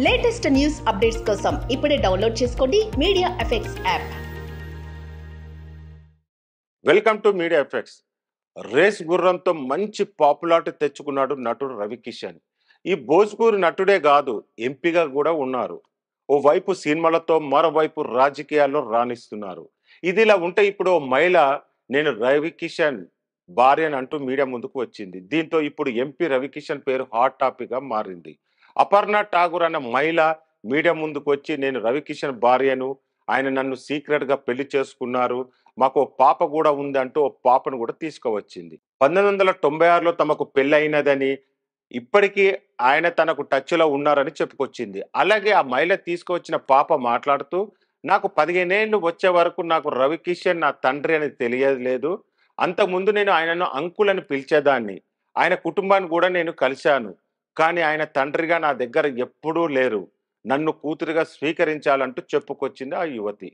Latest news updates కోసం ఇప్పుడే download చేసుకోండి Media Effects app. Welcome to Media Effects. Race గుర్రంతో మంచి పాపులారిటీ తెచ్చుకున్నాడు నటుడు రవికిషన్. ఈ భోజ్పూరి నటుడే కాదు, ఎంపీగా కూడా ఉన్నారు. ఓవైపు సినిమాలతో మరోవైపు రాజకీయాల్లో రాణిస్తున్నారు. ఇదిలా ఉంటే ఇప్పుడు ఓ మహిళ నేను రవికిషన్ భార్య అంటూ మీడియా ముందుకు వచ్చింది. దీంతో ఇప్పుడు ఎంపీ రవికిషన్ పేరు హాట్ టాపిక్ గా మారింది. అపర్ణ ఠాగూర్ అన్న మహిళ మీడియా ముందుకు వచ్చి నేను రవికిషన్ భార్యను, ఆయన నన్ను సీక్రెట్ గా పెళ్లి చేసుకున్నారు, మాకు ఓ పాప కూడా ఉంది అంటూ ఓ పాపను కూడా తీసుకువచ్చింది. 1996లో తమకు పెళ్లి అయినదని, ఇప్పటికీ ఆయన తనకు టచ్ లో ఉన్నారని చెప్పుకొచ్చింది. అలాగే ఆ మహిళ తీసుకువచ్చిన పాప మాట్లాడుతూ నాకు 15 ఏళ్ళు వచ్చే వరకు నాకు రవికిషన్ నా తండ్రి అని తెలియలేదు. అంతకుముందు నేను ఆయనను అంకుల్ అని పిలిచేదాన్ని. ఆయన కుటుంబాన్ని కూడా నేను కలిశాను. కానీ ఆయన తండ్రిగా నా దగ్గర ఎప్పుడూ లేరు. నన్ను కూతురుగా స్వీకరించాలంటూ చెప్పుకొచ్చింది ఆ యువతి.